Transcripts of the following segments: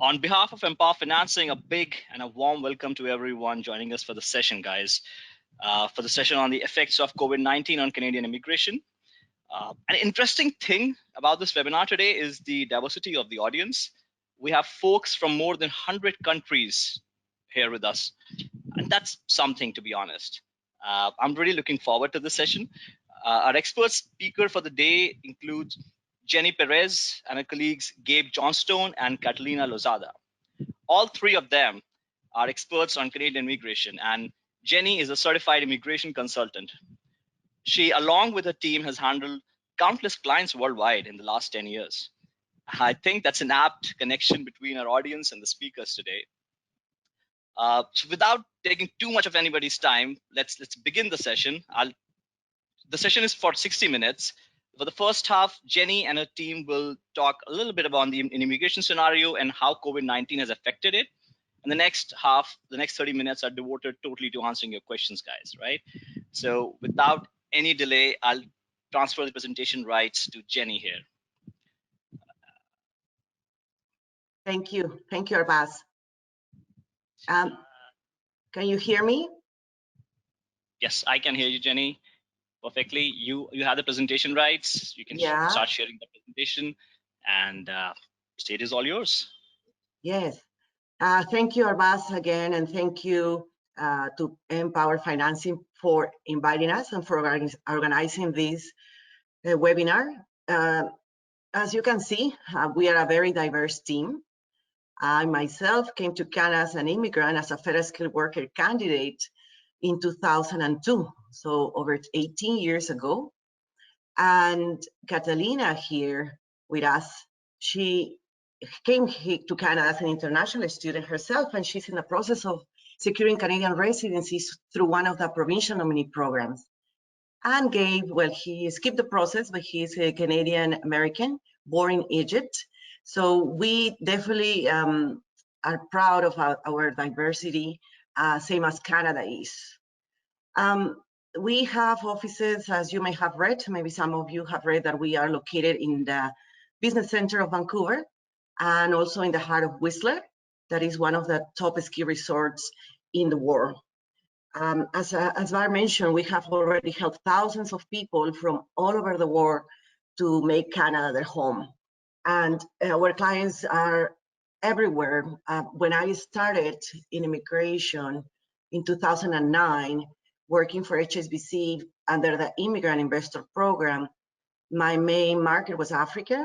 On behalf of Empower Financing, a big and a warm welcome to everyone joining us for the session, guys. For the session on the effects of COVID-19 on Canadian immigration. An interesting thing about this webinar today is the diversity of the audience. We have folks from more than 100 countries here with us, and that's something, to be honest. I'm really looking forward to this session. Our expert speaker for the day includes Jenny Perez and her colleagues Gabe Johnstone and Catalina Lozada. All three of them are experts on Canadian immigration, and Jenny is a certified immigration consultant. She, along with her team, has handled countless clients worldwide in the last 10 years. I think that's an apt connection between our audience and the speakers today. So without taking too much of anybody's time, let's begin the session. The session is for 60 minutes. For the first half, Jenny and her team will talk a little bit about an immigration scenario and how COVID-19 has affected it. And the next half, the next 30 minutes are devoted totally to answering your questions, guys, right? So without any delay, I'll transfer the presentation rights to Jenny here. Thank you, Arbaz. Can you hear me? Yes, I can hear you, Jenny, perfectly. You have the presentation rights. You can start sharing the presentation, and stage is all yours. Yes, thank you, Arbaz, again, and thank you to Empower Financing for inviting us and for organizing this webinar. As you can see, we are a very diverse team. I myself came to Canada as an immigrant, as a federal skilled worker candidate in 2002, so over 18 years ago. And Catalina here with us, she came to Canada as an international student herself, and she's in the process of securing Canadian residencies through one of the provincial nominee programs. And Gabe, well, he skipped the process, but he's a Canadian American born in Egypt. So we definitely are proud of our diversity, same as Canada is. We have offices, as you may have read, maybe some of you have read, that we are located in the business center of Vancouver and also in the heart of Whistler. That is one of the top ski resorts in the world. As Var mentioned, we have already helped thousands of people from all over the world to make Canada their home. And our clients are everywhere. When I started in immigration in 2009, working for HSBC under the Immigrant Investor Program, my main market was Africa,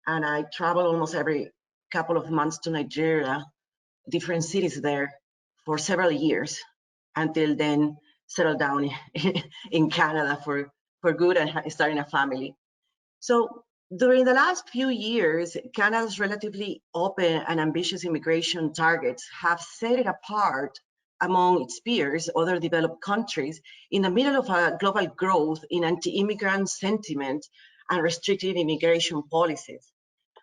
and I traveled almost every couple of months to Nigeria, different cities there for several years, until then settled down in Canada for good and starting a family. So during the last few years, Canada's relatively open and ambitious immigration targets have set it apart among its peers, other developed countries, in the middle of a global growth in anti-immigrant sentiment and restrictive immigration policies.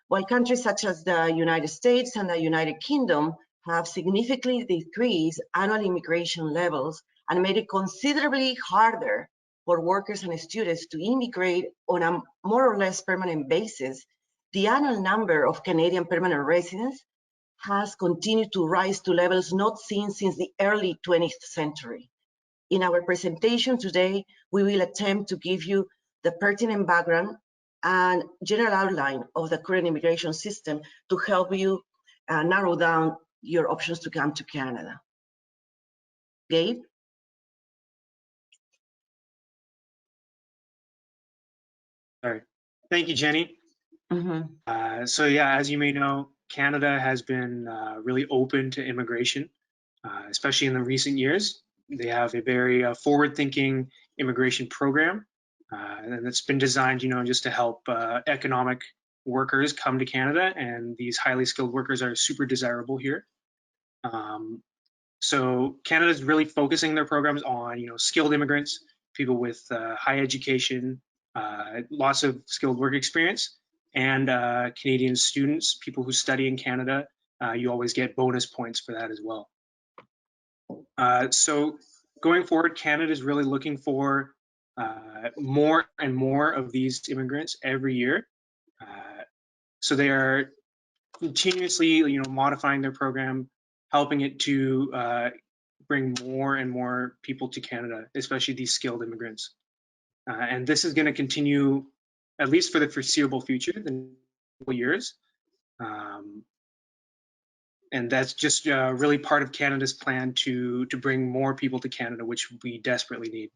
While countries such as the United States and the United Kingdom have significantly decreased annual immigration levels and made it considerably harder for workers and students to immigrate on a more or less permanent basis, the annual number of Canadian permanent residents has continued to rise to levels not seen since the early 20th century. In our presentation today, we will attempt to give you the pertinent background and general outline of the current immigration system to help you narrow down your options to come to Canada. Gabe? All right. Thank you, Jenny. So yeah, as you may know, Canada has been really open to immigration, especially in the recent years. They have a very forward-thinking immigration program, and it's been designed, just to help economic workers come to Canada, and these highly skilled workers are super desirable here. So Canada is really focusing their programs on, skilled immigrants, people with high education, lots of skilled work experience, and Canadian students, people who study in Canada. You always get bonus points for that as well. So going forward, Canada is really looking for more and more of these immigrants every year. So they are continuously, modifying their program, helping it to bring more and more people to Canada, especially these skilled immigrants. And this is going to continue, at least for the foreseeable future, the next years. And that's just really part of Canada's plan to bring more people to Canada, which we desperately need.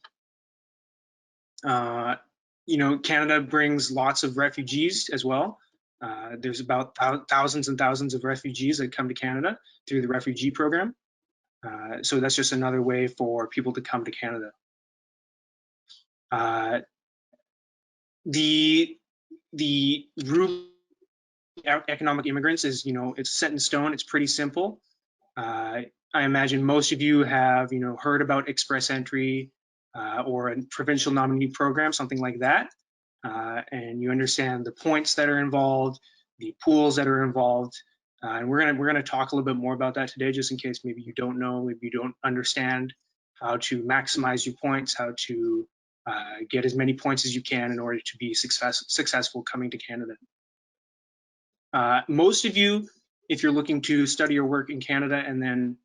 Canada brings lots of refugees as well. There's about thousands and thousands of refugees that come to Canada through the refugee program. So that's just another way for people to come to Canada. The rule economic immigrants is, it's set in stone. It's pretty simple. I imagine most of you have, heard about express entry or a provincial nominee program, something like that. And you understand the points that are involved, the pools that are involved. And we're gonna talk a little bit more about that today, just in case maybe you don't know, maybe you don't understand how to maximize your points, how to get as many points as you can in order to be successful coming to Canada. Most of you, if you're looking to study or work in Canada and then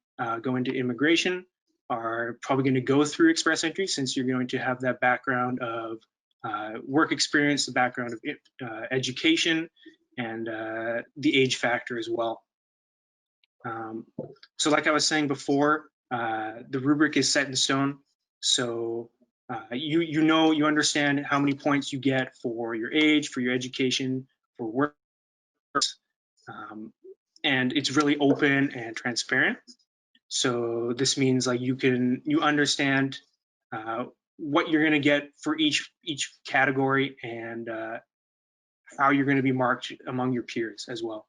go into immigration, are probably going to go through express entry, since you're going to have that background of work experience, the background of education, and the age factor as well. So like I was saying before, the rubric is set in stone. So you understand how many points you get for your age, for your education, for work. And it's really open and transparent. So this means like you understand what you're going to get for each category, and how you're going to be marked among your peers as well.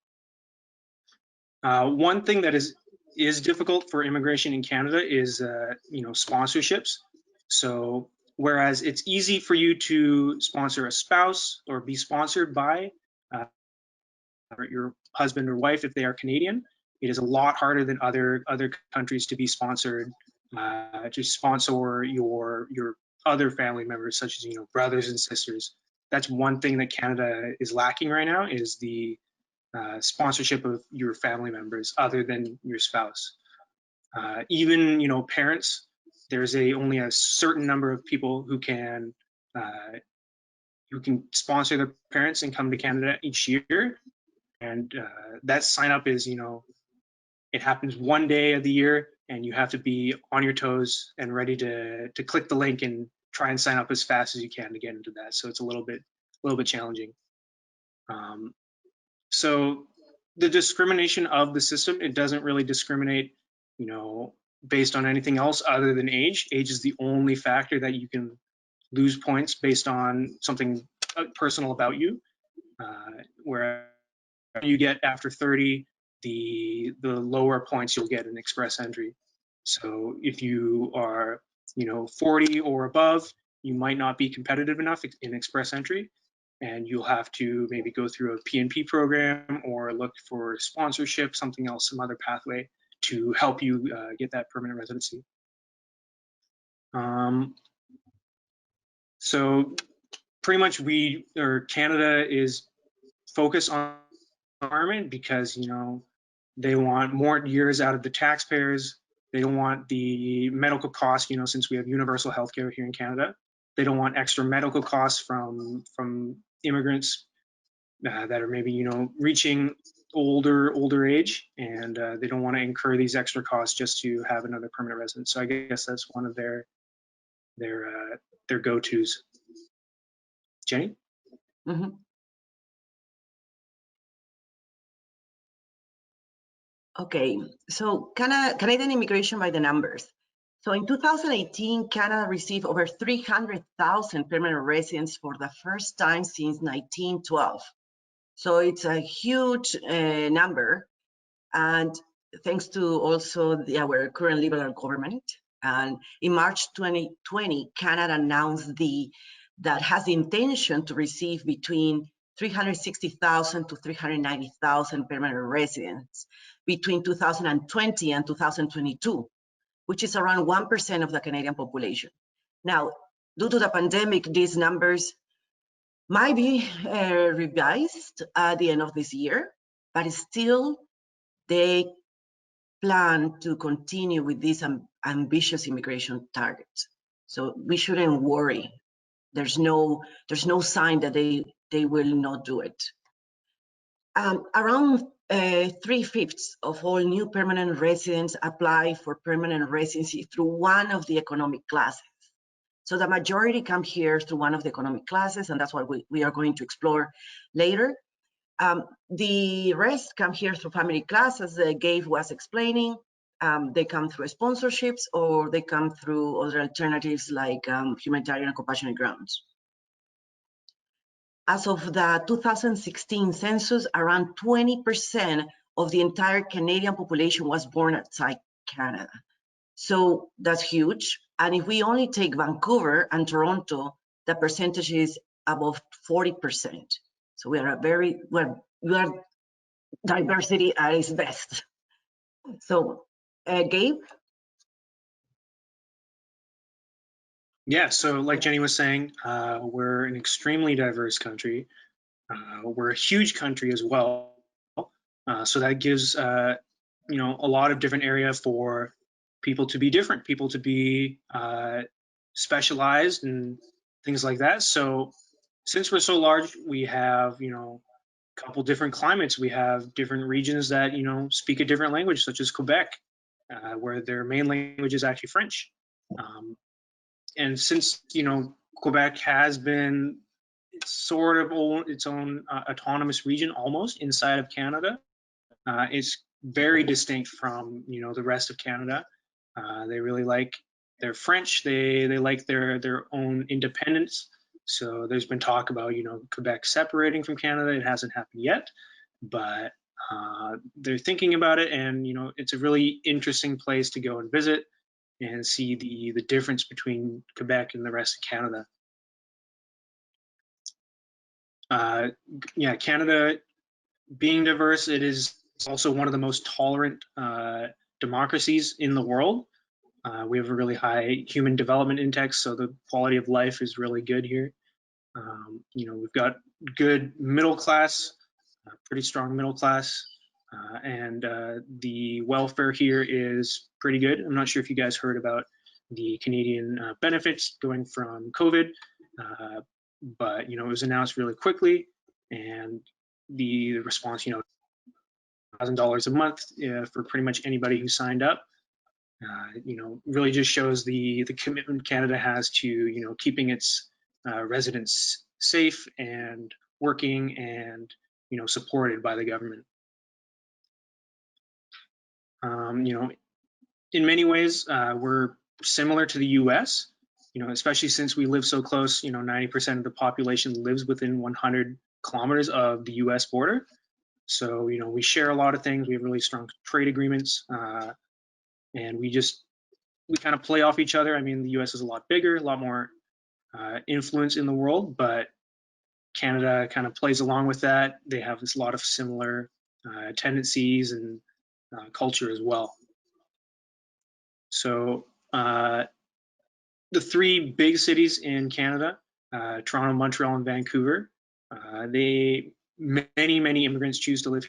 One thing that is difficult for immigration in Canada is sponsorships. So whereas it's easy for you to sponsor a spouse or be sponsored by your husband or wife if they are Canadian, it is a lot harder than other countries to be sponsored, to sponsor your other family members, such as brothers and sisters. That's one thing that Canada is lacking right now, is the sponsorship of your family members other than your spouse. Even parents, there's only a certain number of people who can sponsor their parents and come to Canada each year. And that sign up is, it happens one day of the year, and you have to be on your toes and ready to click the link and try and sign up as fast as you can to get into that. So it's a little bit challenging. So the discrimination of the system, it doesn't really discriminate, based on anything else other than age. Age is the only factor that you can lose points based on something personal about you, where you get after 30, the lower points you'll get in express entry. So if you are 40 or above, you might not be competitive enough in express entry, and you'll have to maybe go through a PNP program or look for sponsorship, something else, some other pathway to help you get that permanent residency. So pretty much Canada is focused on environment because they want more years out of the taxpayers. They don't want the medical costs, since we have universal healthcare here in Canada. They don't want extra medical costs from immigrants that are maybe reaching older age, and they don't want to incur these extra costs just to have another permanent residence. So I guess that's one of their go-tos. Jenny? Mm-hmm. Okay, so Canadian immigration by the numbers. So in 2018, Canada received over 300,000 permanent residents for the first time since 1912. So it's a huge number, and thanks to also our current Liberal government. And in March 2020, Canada announced that has the intention to receive between 360,000 to 390,000 permanent residents between 2020 and 2022, which is around 1% of the Canadian population. Now, due to the pandemic, these numbers might be revised at the end of this year, but still they plan to continue with these ambitious immigration targets. So we shouldn't worry. There's no sign that they will not do it. Around 3/5 of all new permanent residents apply for permanent residency through one of the economic classes. So the majority come here through one of the economic classes, and that's what we are going to explore later. The rest come here through family class, as Gabe was explaining. They come through sponsorships, or they come through other alternatives like humanitarian and compassionate grounds. As of the 2016 census, around 20% of the entire Canadian population was born outside Canada. So that's huge. And if we only take Vancouver and Toronto, the percentage is above 40%. So we are we are diversity at its best. So, Gabe? Yeah, so like Jenny was saying, we're an extremely diverse country. We're a huge country as well. So that gives, you know, a lot of different area for people to be different, people to be specialized and things like that. So since we're so large, we have, you know, a couple different climates. We have different regions that, you know, speak a different language, such as Quebec, where their main language is actually French. And since, you know, Quebec has been sort of its own autonomous region almost inside of Canada, it's very distinct from, you know, the rest of Canada. They really like their French. They like their own independence. So there's been talk about, you know, Quebec separating from Canada. It hasn't happened yet, but they're thinking about it, and you know, it's a really interesting place to go and visit and see the difference between Quebec and the rest of Canada. Yeah, Canada being diverse, it is also one of the most tolerant democracies in the world. We have a really high human development index, so the quality of life is really good here. You know, we've got good middle class, pretty strong middle class, and the welfare here is pretty good. I'm not sure if you guys heard about the Canadian benefits going from COVID, but you know, it was announced really quickly, and the response, you know, $1,000 a month for pretty much anybody who signed up. You know, really just shows the commitment Canada has to, you know, keeping its residents safe and working and, you know, supported by the government. You know, in many ways, we're similar to the US, you know, especially since we live so close. You know, 90% of the population lives within 100 kilometers of the US border. So, you know, we share a lot of things. We have really strong trade agreements, and we kind of play off each other. I mean, the US is a lot bigger, a lot more influence in the world, but Canada kind of plays along with that. They have a lot of similar tendencies and culture as well. So the three big cities in Canada, Toronto, Montreal, and Vancouver, many immigrants choose to live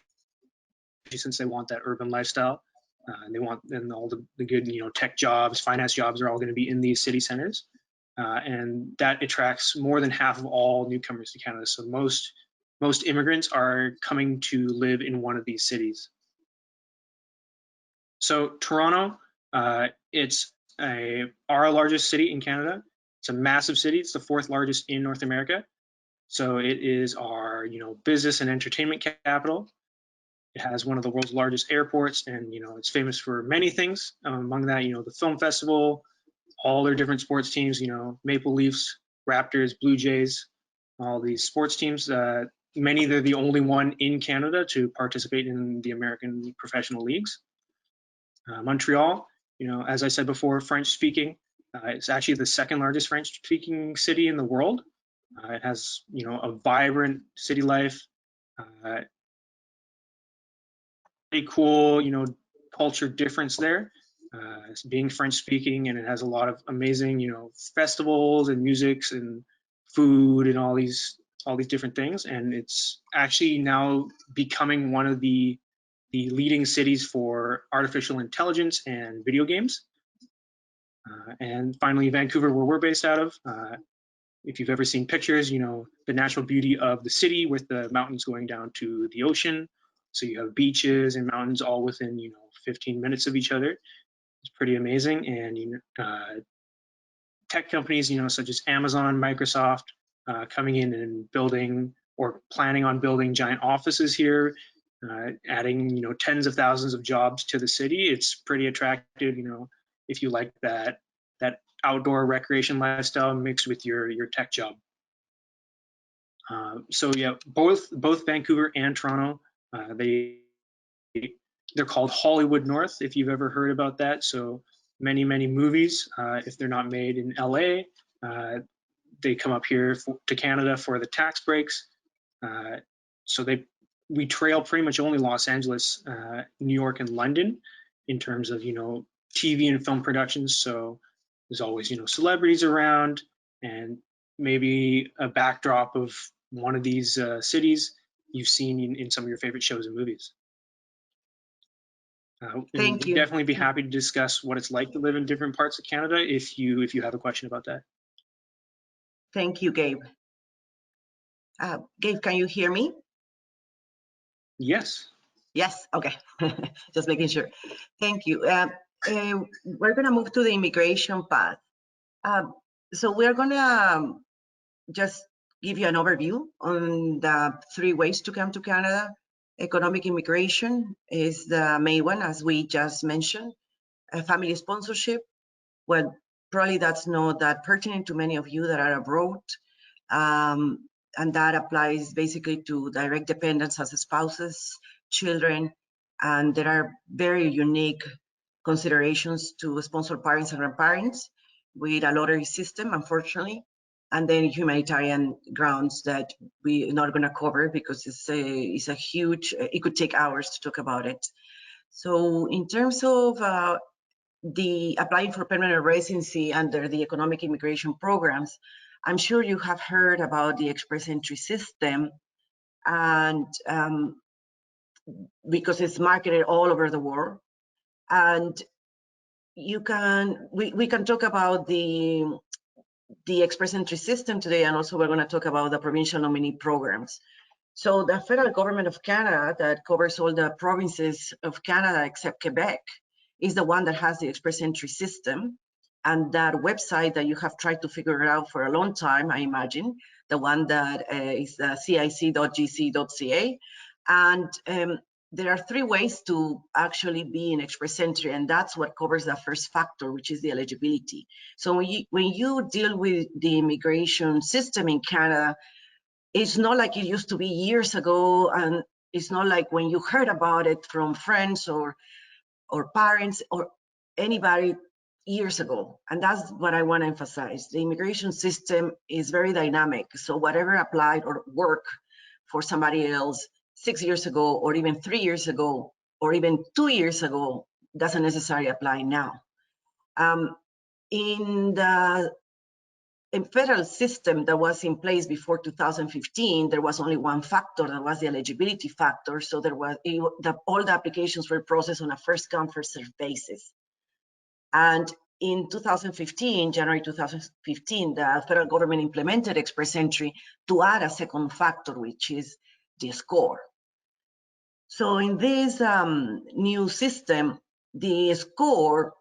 here since they want that urban lifestyle. And they want, and all the good, you know, tech jobs, finance jobs are all going to be in these city centers. And that attracts more than half of all newcomers to Canada. So most immigrants are coming to live in one of these cities. So Toronto, it's our largest city in Canada. It's a massive city. It's the fourth largest in North America. So it is our, you know, business and entertainment capital. It has one of the world's largest airports, and, you know, it's famous for many things. Among that, you know, the film festival, all their different sports teams, you know, Maple Leafs, Raptors, Blue Jays, all these sports teams. Many, they're the only one in Canada to participate in the American professional leagues. Montreal, you know, as I said before, French speaking. It's actually the second largest French speaking city in the world. It has, you know, a vibrant city life. Pretty cool, you know, culture difference there. Being French speaking, and it has a lot of amazing, you know, festivals and musics and food and all these all these different things, and it's actually now becoming one of the leading cities for artificial intelligence and video games. And finally, Vancouver, where we're based out of. If you've ever seen pictures, you know, the natural beauty of the city with the mountains going down to the ocean. So you have beaches and mountains all within, you know, 15 minutes of each other. It's pretty amazing. And you know, tech companies, you know, such as Amazon, Microsoft, coming in and building or planning on building giant offices here, adding, you know, tens of thousands of jobs to the city. It's pretty attractive, you know, if you like that outdoor recreation lifestyle mixed with your tech job. So yeah, both Vancouver and Toronto, they're called Hollywood North, if you've ever heard about that. So many movies, if they're not made in LA, they come up here to Canada for the tax breaks. So we trail pretty much only Los Angeles, New York, and London in terms of, you know, TV and film productions. So there's always, you know, celebrities around and maybe a backdrop of one of these cities you've seen in some of your favorite shows and movies. Thank you. Definitely be happy to discuss what it's like to live in different parts of Canada if you have a question about that. Thank you, Gabe. Gabe, can you hear me? Yes. Yes, okay. Just making sure. Thank you. We're gonna move to the immigration path. So we're gonna just give you an overview on the 3 ways to come to Canada. Economic immigration is the main one, as we just mentioned. Family sponsorship, well, probably that's not that pertinent to many of you that are abroad. And that applies basically to direct dependents as spouses, children, and there are very unique considerations to sponsor parents and grandparents with a lottery system, unfortunately, and then humanitarian grounds that we're not going to cover because it's a huge, it could take hours to talk about it. So in terms of the applying for permanent residency under the economic immigration programs, I'm sure you have heard about the express entry system, and because it's marketed all over the world. And you can, we can talk about the express entry system today, and also we're going to talk about the provincial nominee programs. So the federal government of Canada, that covers all the provinces of Canada except Quebec, is the one that has the express entry system. And that website that you have tried to figure out for a long time, I imagine, the one that is cic.gc.ca. And there are 3 ways to actually be in express entry, and that's what covers the first factor, which is the eligibility. So when you deal with the immigration system in Canada, it's not like it used to be years ago, and it's not like when you heard about it from friends or parents or anybody years ago. And that's what I want to emphasize. The immigration system is very dynamic. So whatever applied or worked for somebody else 6 years ago, or even 3 years ago, or even 2 years ago, doesn't necessarily apply now. In the federal system that was in place before 2015, there was only one factor, that was the eligibility factor. So there was all the applications were processed on a first come, first served basis. And in 2015, January 2015, the federal government implemented express entry to add a second factor, which is the score. So in this new system, the score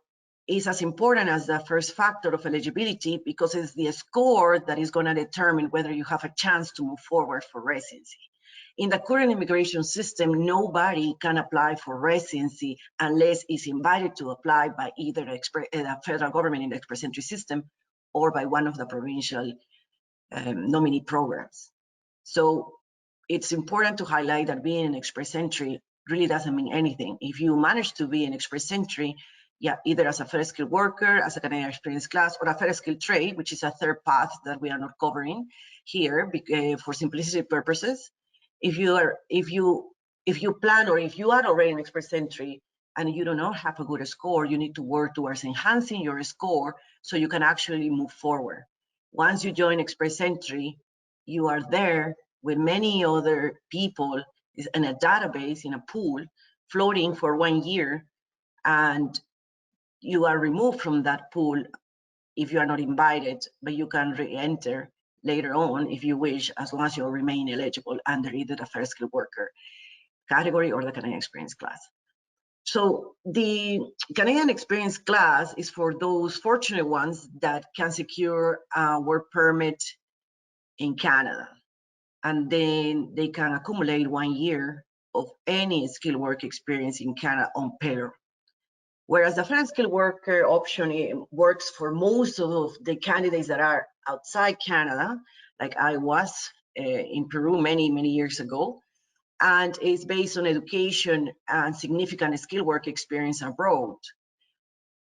is as important as the first factor of eligibility, because it's the score that is going to determine whether you have a chance to move forward for residency. In the current immigration system, nobody can apply for residency unless it's invited to apply by either the federal government in the express entry system or by one of the provincial nominee programs. So it's important to highlight that being an express entry really doesn't mean anything. If you manage to be an express entry, yeah, either as a federal skilled worker, as a Canadian experience class, or a federal skilled trade, which is a third path that we are not covering here for simplicity purposes. If you plan, or if you are already an express entry and you do not have a good score, you need to work towards enhancing your score so you can actually move forward. Once you join express entry, you are there with many other people in a database, in a pool, floating for 1 year, and you are removed from that pool if you are not invited, but you can re-enter later on if you wish, as long as you remain eligible under either the first skilled worker category or the Canadian Experience class. So the Canadian Experience class is for those fortunate ones that can secure a work permit in Canada, and then they can accumulate 1 year of any skilled work experience in Canada on payroll. Whereas the first skilled worker option works for most of the candidates that are outside Canada, like I was in Peru many years ago, and is based on education and significant skilled work experience abroad.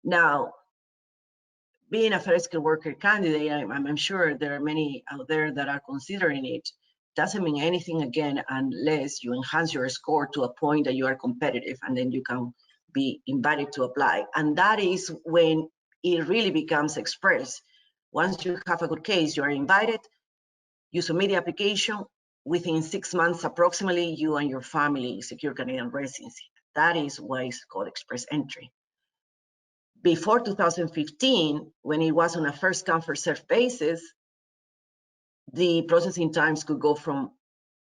Now, being a first skilled worker candidate, I'm sure there are many out there that are considering it. Doesn't mean anything again unless you enhance your score to a point that you are competitive, and then you can be invited to apply. And that is when it really becomes express. Once you have a good case, you are invited, you submit the application, within 6 months approximately, you and your family secure Canadian residency. That is why it's called express entry. Before 2015, when it was on a first come first served basis, the processing times could go from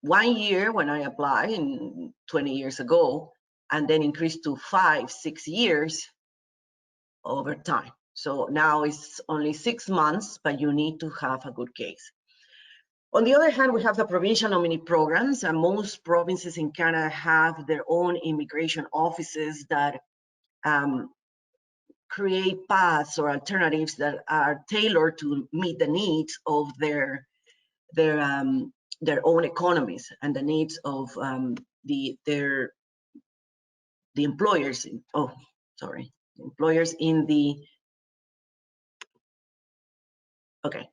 1 year when I applied 20 years ago, and then increase to 5-6 years over time. So now it's only 6 months, but you need to have a good case. On the other hand, we have the provincial nominee programs, and most provinces in Canada have their own immigration offices that create paths or alternatives that are tailored to meet the needs of their own economies and the needs of the employers. Employers in the. Okay.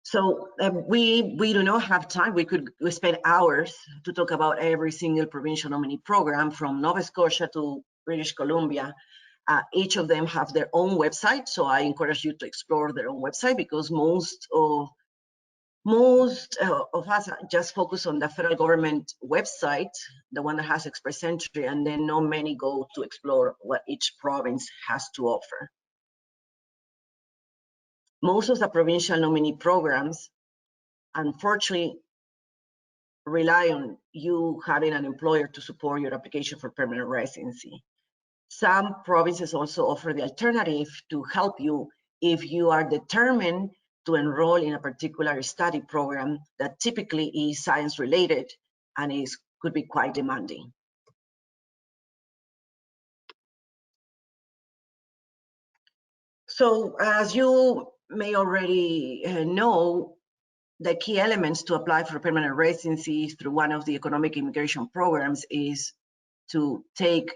So we do not have time. We spend hours to talk about every single provincial nominee program from Nova Scotia to British Columbia. Each of them have their own website, so I encourage you to explore their own website, because most of us just focus on the federal government website, the one that has express entry, and then not many go to explore what each province has to offer. Most of the provincial nominee programs, unfortunately, rely on you having an employer to support your application for permanent residency. Some provinces also offer the alternative to help you if you are determined to enroll in a particular study program that typically is science related and could be quite demanding. So as you may already know, the key elements to apply for permanent residency through one of the economic immigration programs is to take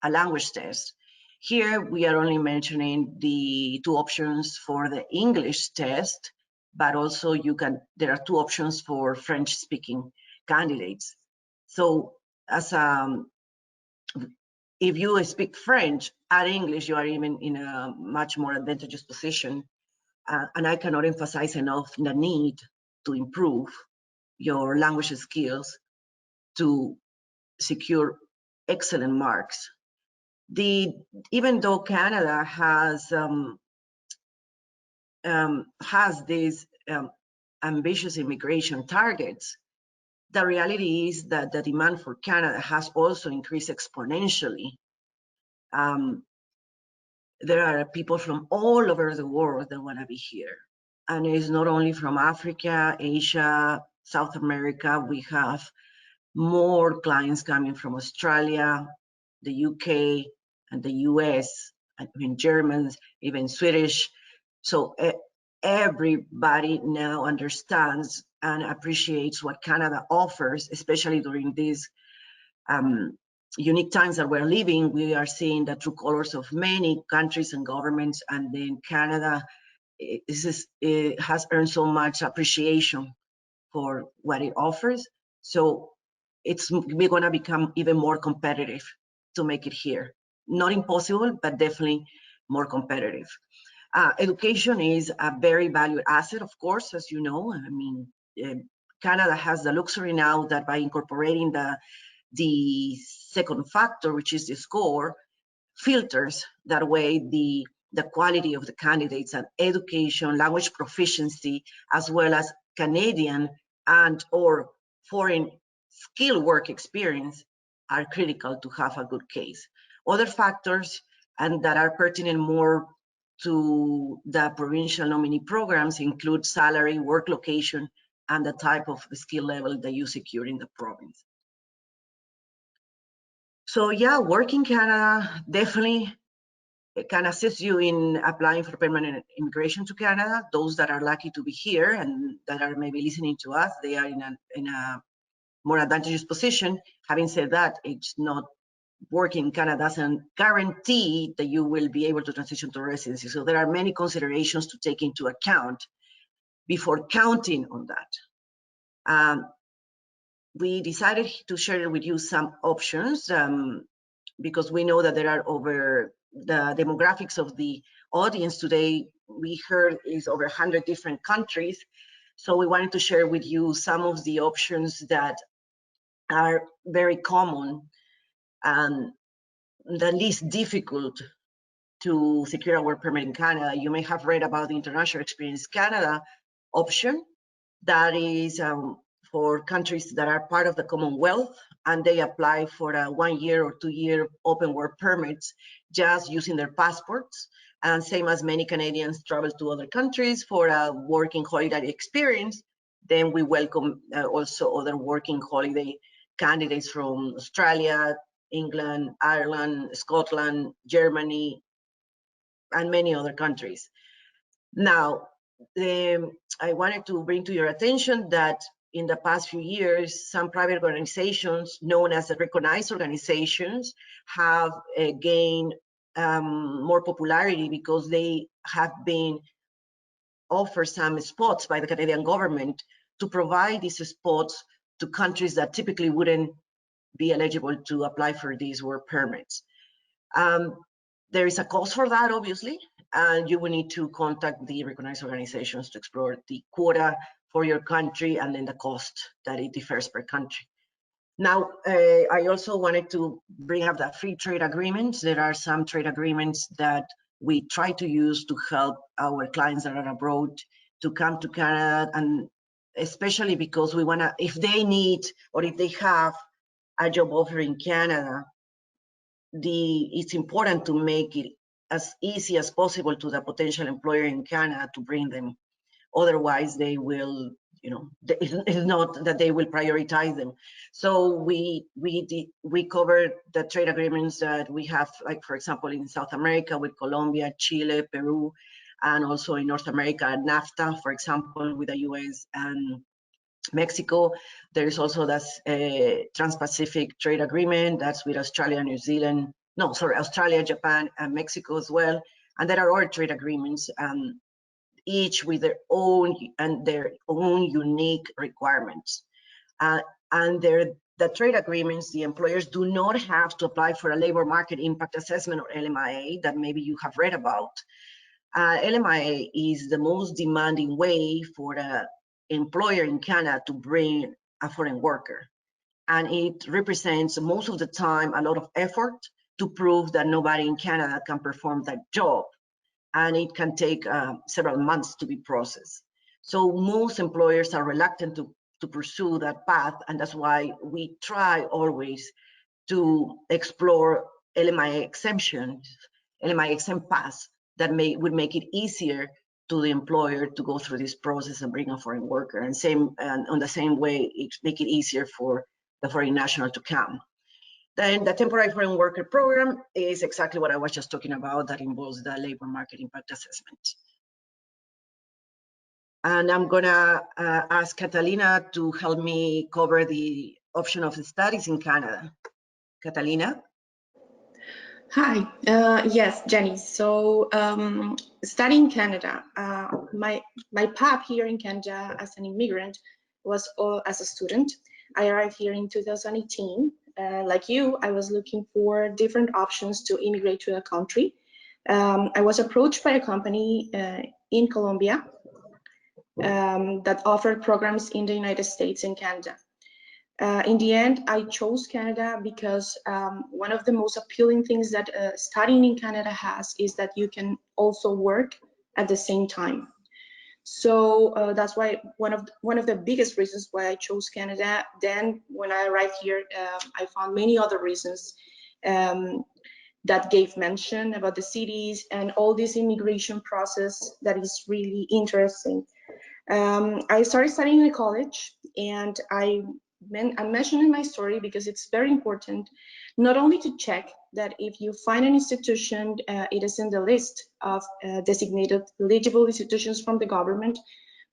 a language test. Here we are only mentioning the 2 options for the English test, but also there are 2 options for French speaking candidates. So if you speak French and English, you are even in a much more advantageous position. And I cannot emphasize enough the need to improve your language skills to secure excellent marks. Even though Canada has these ambitious immigration targets, the reality is that the demand for Canada has also increased exponentially. There are people from all over the world that want to be here. And it's not only from Africa, Asia, South America. We have more clients coming from Australia, the UK, and the US, I mean, Germans, even Swedish. So everybody now understands and appreciates what Canada offers, especially during these unique times that we're living. We are seeing the true colors of many countries and governments, and then Canada has earned so much appreciation for what it offers. So we're going to become even more competitive to make it here. Not impossible, but definitely more competitive. Education is a very valued asset, of course, as you know. I mean, Canada has the luxury now that by incorporating the second factor, which is the score, filters that way the quality of the candidates and education, language proficiency, as well as Canadian and or foreign skill work experience are critical to have a good case. Other factors and that are pertinent more to the provincial nominee programs include salary, work location, and the type of skill level that you secure in the province. So yeah, Work in Canada definitely can assist you in applying for permanent immigration to Canada. Those that are lucky to be here and that are maybe listening to us, they are in a more advantageous position. Having said that, it's not Work in Canada doesn't guarantee that you will be able to transition to residency. So there are many considerations to take into account before counting on that. We decided to share with you some options because we know that there are over the demographics of the audience today, we heard is over 100 different countries. So we wanted to share with you some of the options that are very common and the least difficult to secure a work permit in Canada. You may have read about the International Experience Canada option that is for countries that are part of the Commonwealth, and they apply for a 1 year or 2 year open work permits just using their passports. And same as many Canadians travel to other countries for a working holiday experience, then we welcome also other working holiday candidates from Australia, England, Ireland, Scotland, Germany, and many other countries. Now, I wanted to bring to your attention that in the past few years, some private organizations known as the recognized organizations have gained more popularity because they have been offered some spots by the Canadian government to provide these spots to countries that typically wouldn't be eligible to apply for these work permits. There is a cost for that, obviously, and you will need to contact the recognized organizations to explore the quota for your country and then the cost that it differs per country. Now, I also wanted to bring up the free trade agreements. There are some trade agreements that we try to use to help our clients that are abroad to come to Canada, and especially because we want to, if they need or if they have a job offer in Canada, it's important to make it as easy as possible to the potential employer in Canada to bring them. Otherwise, they will, it's not that they will prioritize them. So we cover the trade agreements that we have, like for example, in South America with Colombia, Chile, Peru, and also in North America, NAFTA, for example, with the US and Mexico. There is also this Trans-Pacific Trade Agreement that's with Australia, New Zealand, Australia, Japan, and Mexico as well. And there are other trade agreements, each with their own unique requirements. And the trade agreements, the employers do not have to apply for a labor market impact assessment or LMIA that maybe you have read about. LMIA is the most demanding way for an employer in Canada to bring a foreign worker. And it represents most of the time a lot of effort to prove that nobody in Canada can perform that job. And it can take several months to be processed. So most employers are reluctant to pursue that path. And that's why we try always to explore LMIA exemptions, LMIA exempt paths that would make it easier to the employer to go through this process and bring a foreign worker. And on the same way, it make it easier for the foreign national to come. Then the temporary foreign worker program is exactly what I was just talking about, that involves the labor market impact assessment. And I'm gonna ask Catalina to help me cover the option of the studies in Canada. Catalina? Hi, yes, Jenny. So studying in Canada, my path here in Canada as an immigrant was as a student. I arrived here in 2018. Like you, I was looking for different options to immigrate to the country. I was approached by a company in Colombia that offer programs in the United States and Canada. In the end, I chose Canada because one of the most appealing things that studying in Canada has is that you can also work at the same time. So that's why one of the biggest reasons why I chose Canada. Then when I arrived here, I found many other reasons that gave mention about the cities and all this immigration process that is really interesting. I started studying in college, and I'm mentioning my story because it's very important not only to check that if you find an institution, it is in the list of designated eligible institutions from the government,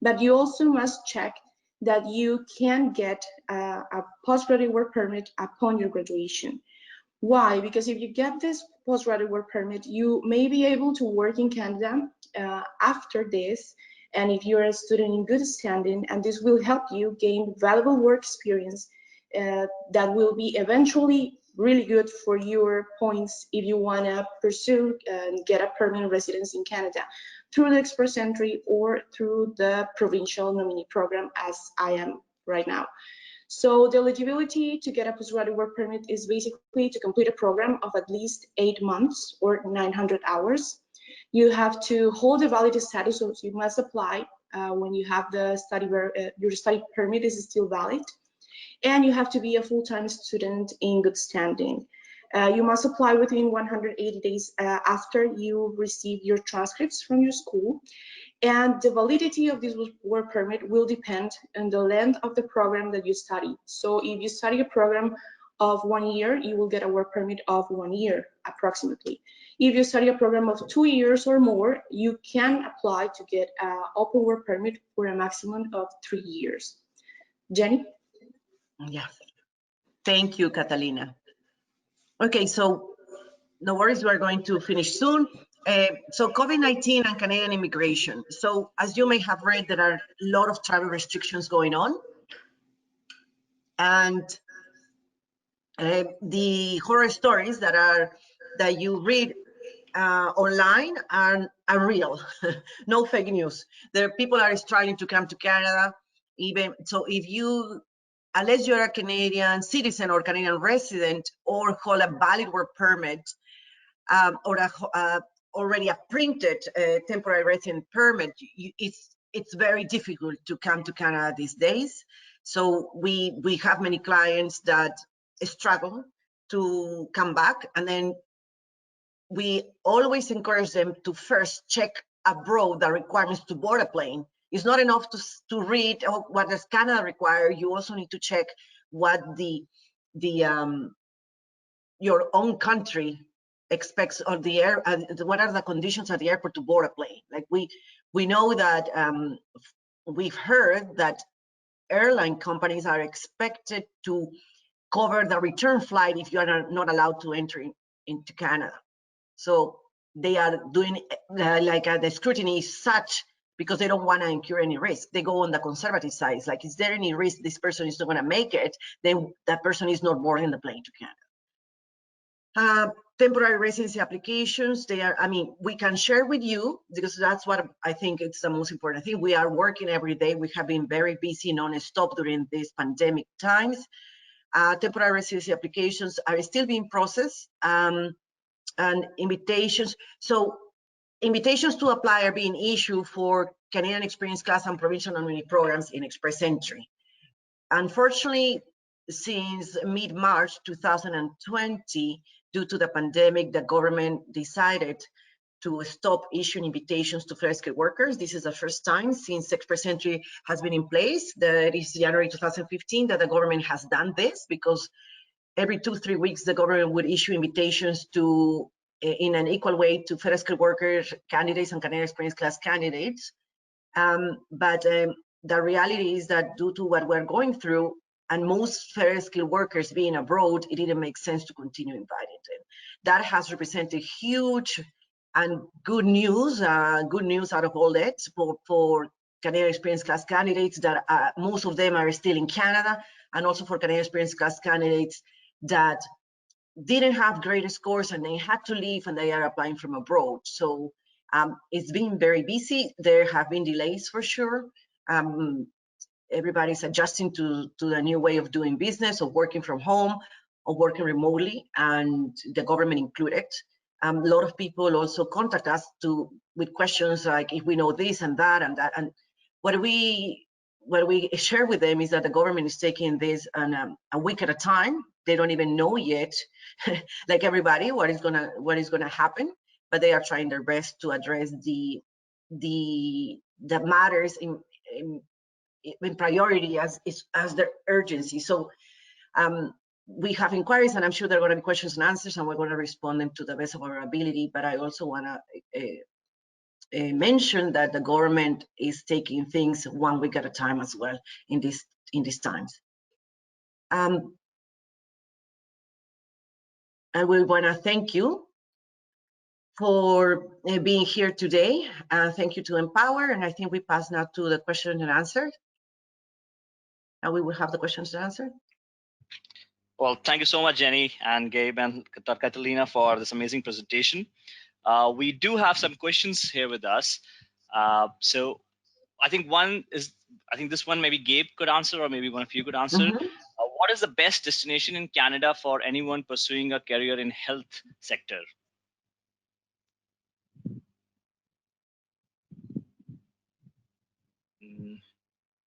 but you also must check that you can get a postgraduate work permit upon your graduation. Why? Because if you get this postgraduate work permit, you may be able to work in Canada after this, and if you're a student in good standing, and this will help you gain valuable work experience that will be eventually really good for your points if you want to pursue and get a permanent residence in Canada through the express entry or through the provincial nominee program, as I am right now. So the eligibility to get a postgraduate work permit is basically to complete a program of at least 8 months or 900 hours. You have to hold a valid status, so you must apply when you have the your study permit is still valid. And you have to be a full-time student in good standing. You must apply within 180 days after you receive your transcripts from your school. And the validity of this work permit will depend on the length of the program that you study. So if you study a program of 1 year, you will get a work permit of 1 year approximately. If you study a program of 2 years or more, you can apply to get an open work permit for a maximum of 3 years. Jenny? Yeah. Thank you, Catalina. Okay, so no worries, we're going to finish soon. So COVID-19 and Canadian immigration. So as you may have read, there are a lot of travel restrictions going on. And the horror stories that you read online are real, no fake news. People are struggling to come to Canada. Even so, unless you're a Canadian citizen or Canadian resident or hold a valid work permit or already a printed temporary resident permit, it's very difficult to come to Canada these days. So we have many clients that struggle to come back, and then we always encourage them to first check abroad the requirements to board a plane. It's not enough to read what does Canada require. You also need to check what your own country expects on the air, and what are the conditions at the airport to board a plane. Like we know that we've heard that airline companies are expected to cover the return flight if you are not allowed to enter into Canada. So they are doing the scrutiny is such because they don't want to incur any risk. They go on the conservative side. It's like, is there any risk this person is not going to make it? Then that person is not boarding the plane to Canada. Temporary residency applications, we can share with you, because that's what I think it's the most important thing. We are working every day. We have been very busy non-stop during these pandemic times. Temporary residency applications are still being processed, and invitations. So invitations to apply are being issued for Canadian Experience Class and Provincial nominee programs in Express Entry. Unfortunately, since mid-March 2020, due to the pandemic, the government decided to stop issuing invitations to fair skilled workers. This is the first time since Express Entry has been in place. That is January 2015 that the government has done this, because every 2-3 weeks the government would issue invitations to, in an equal way, to fair skilled workers candidates and Canadian Experience Class candidates. But the reality is that due to what we're going through, and most fair skilled workers being abroad, it didn't make sense to continue inviting them. That has represented huge and good news out of all that for Canadian Experience Class candidates, that most of them are still in Canada, and also for Canadian Experience Class candidates that didn't have great scores and they had to leave and they are applying from abroad. So it's been very busy. There have been delays for sure. Everybody's adjusting to the new way of doing business, of working from home, or working remotely, and the government included. A lot of people also contact us with questions like if we know this and that and that. And what we share with them is that the government is taking this on a week at a time. They don't even know yet, like everybody, what is gonna happen, but they are trying their best to address the matters in priority as their urgency. So we have inquiries, and I'm sure there are going to be questions and answers, and we're going to respond them to the best of our ability. But I also want to mention that the government is taking things 1 week at a time as well in these times. I will want to thank you for being here today. Thank you to MPOWER, and I think we pass now to the question and answer. And we will have the questions and answer. Well, thank you so much, Jenny and Gabe and Catalina, for this amazing presentation. We do have some questions here with us. So I think this one maybe Gabe could answer, or maybe one of you could answer. What is the best destination in Canada for anyone pursuing a career in health sector?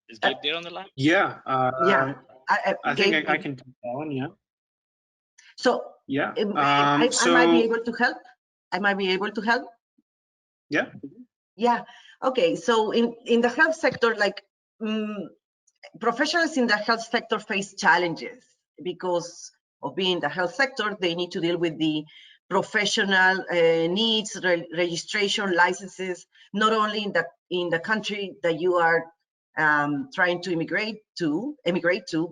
Is Gabe there on the line? Yeah. Yeah. I think I can take that one. Yeah. So yeah, I might be able to help. I might be able to help. Yeah. Yeah. Okay. So in the health sector, like professionals in the health sector face challenges because of being in the health sector. They need to deal with the professional needs, registration, licenses, not only in the country that you are trying to immigrate to,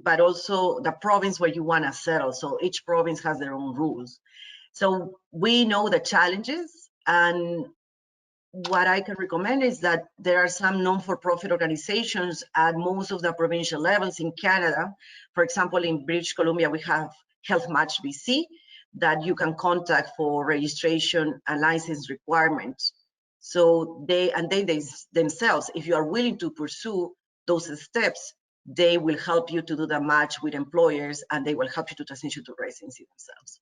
but also the province where you want to settle. So each province has their own rules. So we know the challenges, and what I can recommend is that there are some non-for-profit organizations at most of the provincial levels in Canada. For example, in British Columbia, we have Health Match BC that you can contact for registration and license requirements. So they themselves, if you are willing to pursue those steps, they will help you to do the match with employers, and they will help you to transition to residency themselves.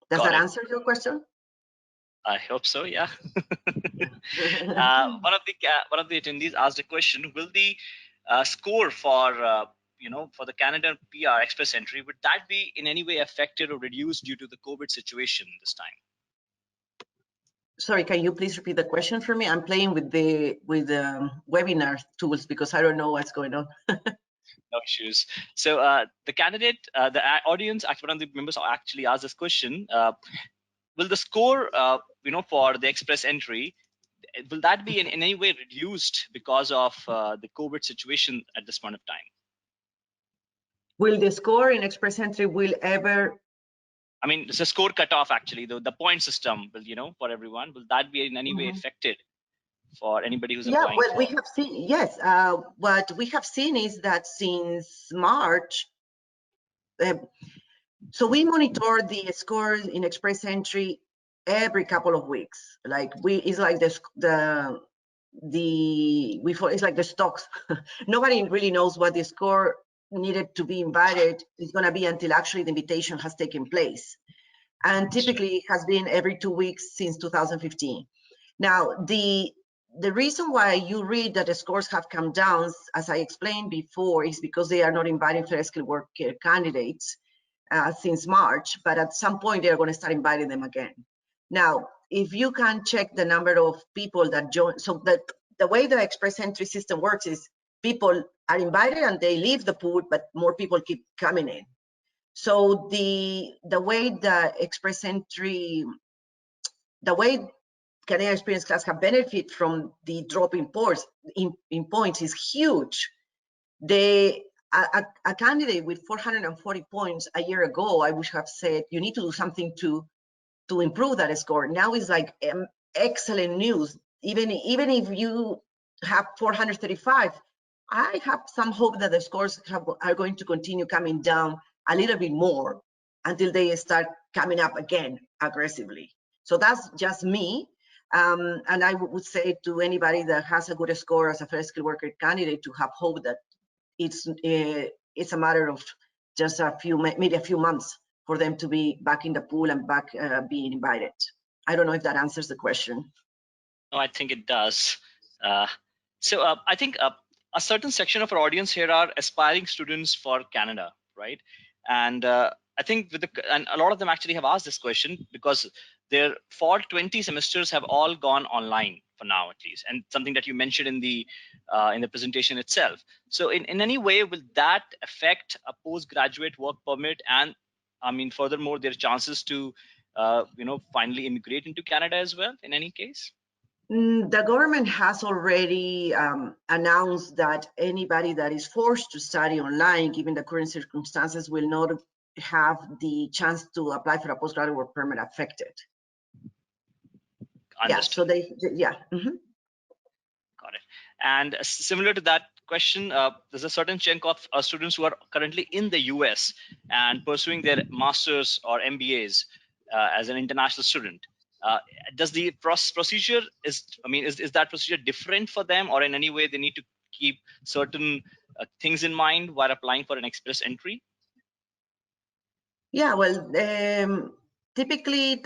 Does that answer your question? I hope so. Yeah. One of the attendees asked a question: will the score for for the Canada PR Express entry, would that be in any way affected or reduced due to the COVID situation this time? Sorry, can you please repeat the question for me? I'm playing with the webinar tools because I don't know what's going on. No issues. So the candidate, the audience, one of the members actually asked this question: will the score, for the express entry, will that be in any way reduced because of the COVID situation at this point of time? Will the score in express entry will ever? I mean, it's a score cutoff actually. The point system will, for everyone, will that be in any way affected for anybody who's applying? Yeah, well, we have seen, yes. What we have seen is that since March, so we monitor the scores in express entry every couple of weeks. Like it's like it's like the stocks. Nobody really knows what the score needed to be invited is going to be until actually the invitation has taken place. And typically it has been every 2 weeks since 2015. Now, the reason why you read that the scores have come down, as I explained before, is because they are not inviting first skilled worker candidates since March, but at some point they're going to start inviting them again. Now, if you can check the number of people that join, so that the way the express entry system works is people are invited and they leave the pool, but more people keep coming in. So the way the express entry, the way Canadian Experience Class have benefit from the drop in points is huge. A candidate with 440 points a year ago, I would have said you need to do something to improve that score. Now it's like excellent news. Even if you have 435, I have some hope that the scores are going to continue coming down a little bit more until they start coming up again aggressively. So that's just me. And I would say to anybody that has a good score as a first skilled worker candidate to have hope that it's a matter of just maybe a few months for them to be back in the pool and back being invited. I don't know if that answers the question. No, I think it does. So I think a certain section of our audience here are aspiring students for Canada, right? And I think and a lot of them actually have asked this question because their fall 20 semesters have all gone online for now, at least, and something that you mentioned in the presentation itself. So in any way, will that affect a postgraduate work permit, and I mean, furthermore, their chances to finally immigrate into Canada as well, in any case? The government has already announced that anybody that is forced to study online, given the current circumstances, will not have the chance to apply for a postgraduate work permit affected. Understood. Yeah, so Got it. And similar to that question, there's a certain chunk of students who are currently in the US and pursuing their masters or MBAs as an international student. Does the procedure is that procedure different for them, or in any way they need to keep certain things in mind while applying for an express entry? Yeah, well, typically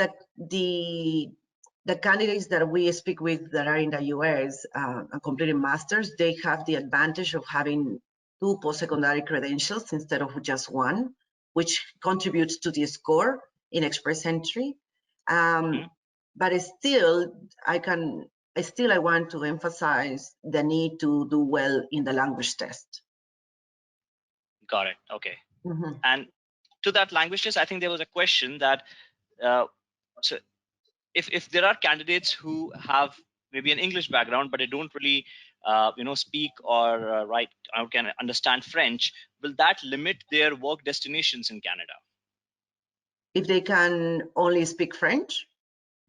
the candidates that we speak with that are in the US and completing masters, they have the advantage of having 2 post-secondary credentials instead of just 1, which contributes to the score in express entry. But still, I want to emphasize the need to do well in the language test. Got it. Okay. And to that language test, I think there was a question that so if there are candidates who have maybe an English background, but they don't really speak or write or can understand French, will that limit their work destinations in Canada? If they can only speak French?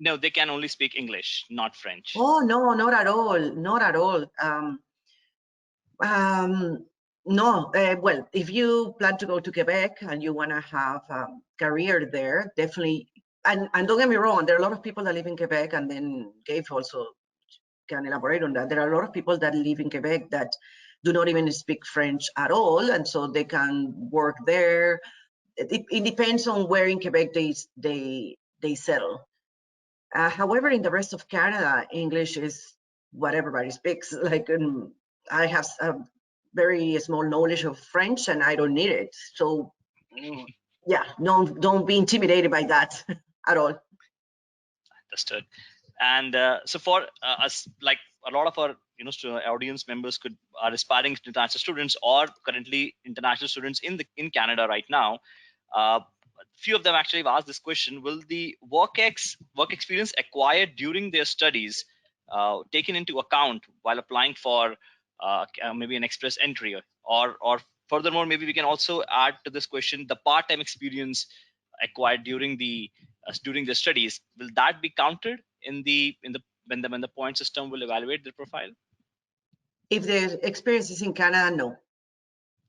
No, they can only speak English, not French. Oh, no, not at all. Not at all. No, well, if you plan to go to Quebec and you want to have a career there, definitely. And don't get me wrong, there are a lot of people that live in Quebec, and then Gabe also can elaborate on that. There are a lot of people that live in Quebec that do not even speak French at all, and so they can work there. It depends on where in Quebec they settle. However, in the rest of Canada, English is what everybody speaks. Like I have a very small knowledge of French, and I don't need it. So yeah, don't be intimidated by that at all. Understood. And so for us, like a lot of our audience members are aspiring international students or currently international students in Canada right now. Few of them actually have asked this question: will the work experience acquired during their studies taken into account while applying for maybe an express entry, or furthermore, maybe we can also add to this question the part-time experience acquired during the studies, will that be counted when the point system will evaluate their profile? If the experience is in Canada, no.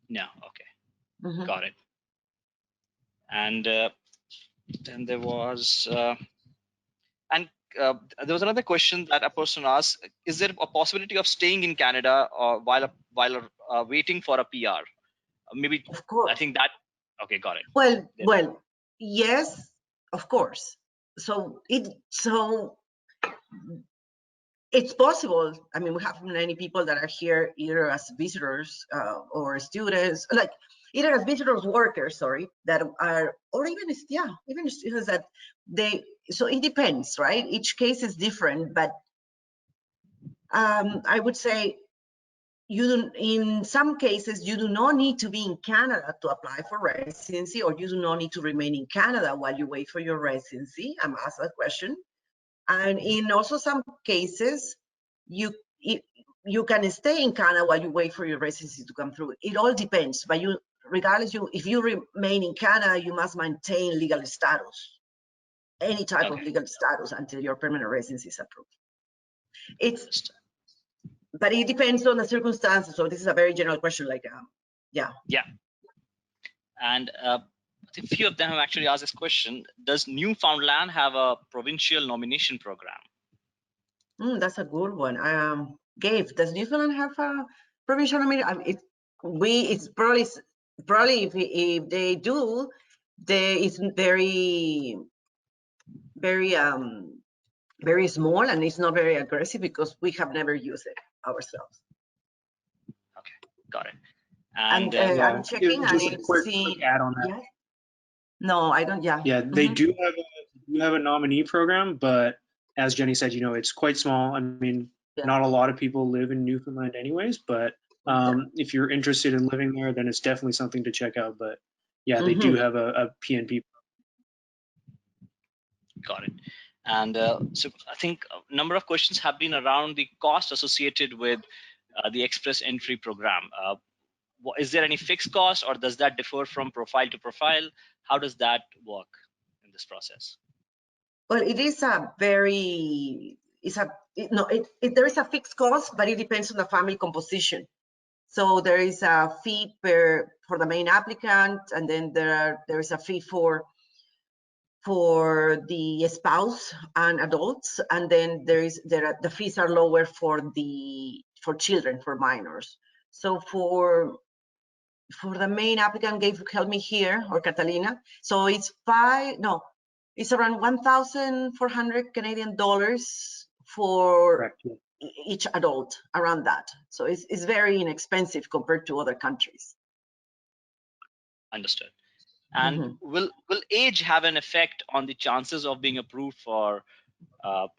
No. Okay. Got it. And then there was there was another question that a person asked: is there a possibility of staying in Canada while waiting for a PR? Maybe. Of course. I think that. Okay, got it. Well, yes, of course. So it's possible. I mean, we have many people that are here either as visitors or students, like either as visitors, workers, sorry, that are, or even students that so it depends, right? Each case is different, but I would say in some cases, you do not need to be in Canada to apply for residency, or you do not need to remain in Canada while you wait for your residency. I'm asked that question. And in also some cases, you can stay in Canada while you wait for your residency to come through. It all depends, but regardless, if you remain in Canada, you must maintain legal status, any type of legal status until your permanent residency is approved. But it depends on the circumstances. So this is a very general question, like, yeah. And a few of them have actually asked this question: does Newfoundland have a provincial nomination program? That's a good one. Gabe, does Newfoundland have a provincial immigration? It's probably if they do, it's very very small, and it's not very aggressive because we have never used it ourselves. Okay, got it. And yeah, I'm checking, just and a quick add on that. Yeah. No, I don't. Yeah. Yeah, they do have a nominee program, but as Jenny said, it's quite small. I mean, not a lot of people live in Newfoundland anyways, but if you're interested in living there, then it's definitely something to check out. But yeah, they do have a PNP. Got it. And so I think a number of questions have been around the cost associated with the express entry program. Is there any fixed cost, or does that differ from profile to profile? How does that work in this process? Well, it is there is a fixed cost, but it depends on the family composition. So there is a fee for the main applicant, and then there is a fee for the spouse and adults, and then the fees are lower for children, for minors. So for the main applicant, Gabe, help me here, or Catalina. So it's around 1,400 Canadian dollars for Correct. each adult, around that. So it's very inexpensive compared to other countries. Understood. And will age have an effect on the chances of being approved for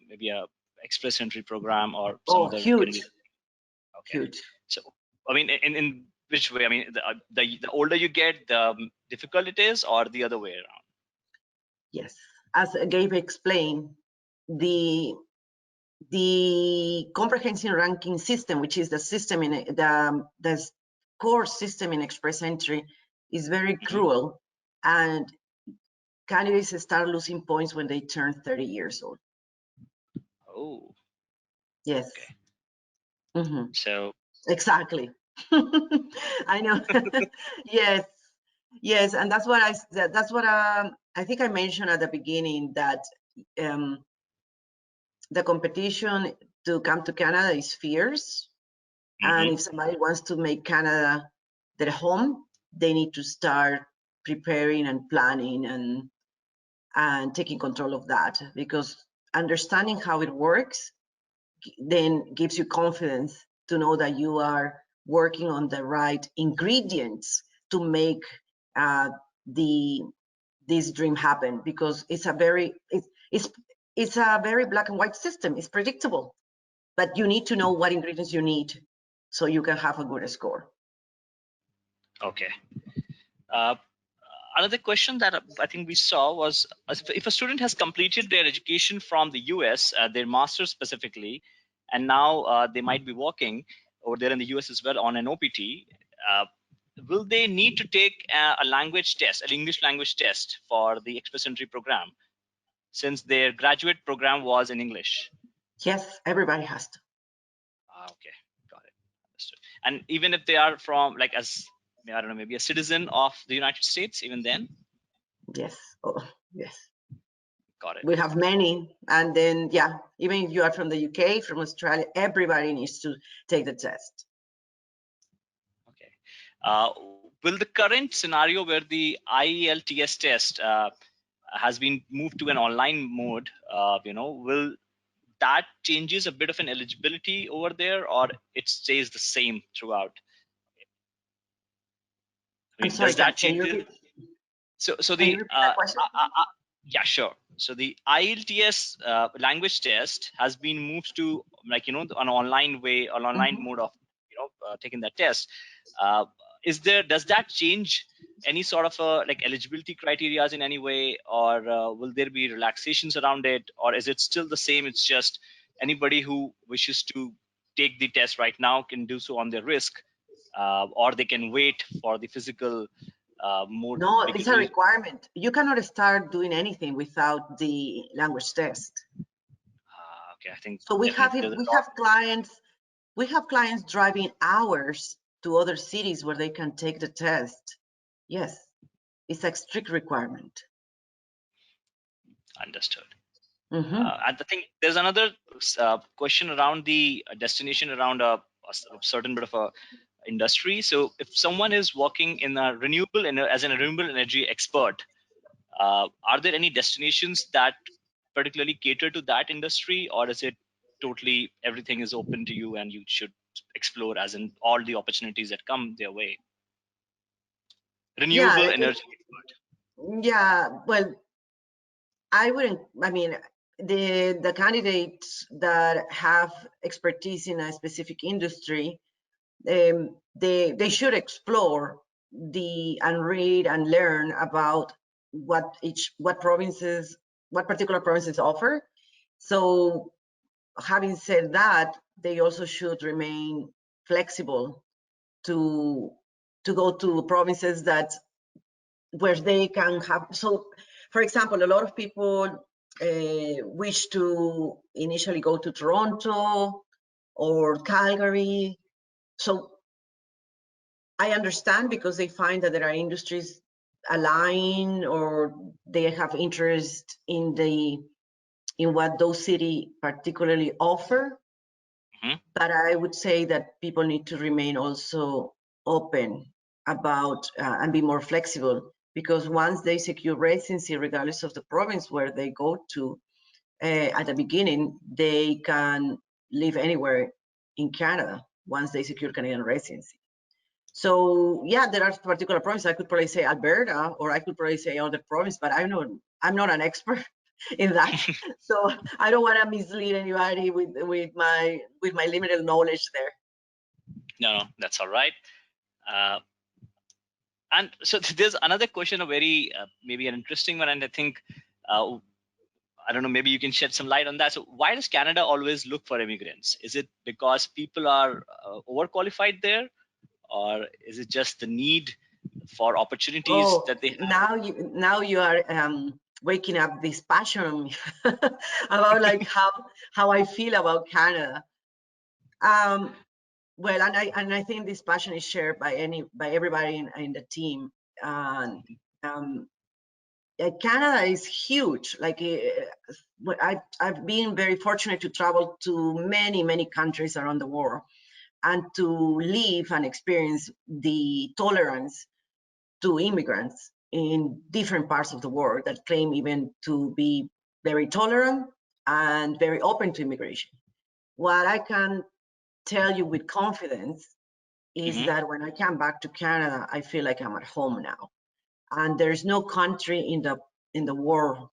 maybe a express entry program or some other? Huge. Okay. Huge. So, I mean, in which way? I mean, the older you get, the difficult it is, or the other way around? Yes, as Gabe explained, the comprehensive ranking system, which is the system in the core system in express entry, is very cruel, and candidates start losing points when they turn 30 years old. Oh. Yes. Okay. So. Exactly. I know. Yes, and that's what I think I mentioned at the beginning, that the competition to come to Canada is fierce, and if somebody wants to make Canada their home, they need to start preparing and planning and taking control of that, because understanding how it works then gives you confidence to know that you are working on the right ingredients to make this dream happen, because it's a very black and white system. It's predictable, but you need to know what ingredients you need so you can have a good score. Okay. Another question that I think we saw was, if a student has completed their education from the US, their master's specifically, and now they might be working over there in the US as well on an OPT, will they need to take a language test, an English language test for the express entry program, since their graduate program was in English? Yes, everybody has to. Okay, got it. Understood. And even if they are from, like, as I don't know, maybe a citizen of the United States, even then? Yes. Yes. Got it. We have many, and then even if you are from the UK, from Australia, everybody needs to take the test. Okay. Will the current scenario where the IELTS test has been moved to an online mode, will that changes a bit of an eligibility over there, or it stays the same throughout? I mean, I'm sorry, does that can change? you So can the you repeat that question? yeah, sure. So the IELTS language test has been moved to, like, an online way, an online mode of taking that test. Does that change any sort of like eligibility criteria in any way, or will there be relaxations around it, or is it still the same? It's just anybody who wishes to take the test right now can do so on their risk, or they can wait for the physical mode. No, it's a requirement. You cannot start doing anything without the language test. Okay, I think so. We have clients driving hours to other cities where they can take the test. Yes, it's a strict requirement. Understood. I think there's another question around the destination around a certain bit of a industry. So if someone is working in a renewable as a renewable energy expert, are there any destinations that particularly cater to that industry, or is it totally everything is open to you and you should explore as in all the opportunities that come their way? Renewable energy expert. Yeah, well, I mean, the candidates that have expertise in a specific industry, they should explore and read and learn about what particular provinces offer. So having said that, they also should remain flexible to go to provinces where they can have. So for example, a lot of people wish to initially go to Toronto or Calgary. So I understand, because they find that there are industries align, or they have interest in what those cities particularly offer. But I would say that people need to remain also open about and be more flexible, because once they secure residency, regardless of the province where they go to at the beginning, they can live anywhere in Canada once they secure Canadian residency. So yeah, there are particular provinces. I could probably say Alberta, or I could probably say other province, but I'm not an expert in that. So I don't want to mislead anybody with my limited knowledge there. No, that's all right. And so there's another question, a very maybe an interesting one, and I think I don't know, maybe you can shed some light on that. So why does Canada always look for immigrants? Is it because people are overqualified there, or is it just the need for opportunities that they have? Now you are waking up this passion on me about like how I feel about Canada. Well, and I think this passion is shared by everybody in the team. Canada is huge. Like I've been very fortunate to travel to many countries around the world, and to live and experience the tolerance to immigrants in different parts of the world that claim even to be very tolerant and very open to immigration. What I can tell you with confidence is that when I come back to Canada, I feel like I'm at home now. And there's no country in the world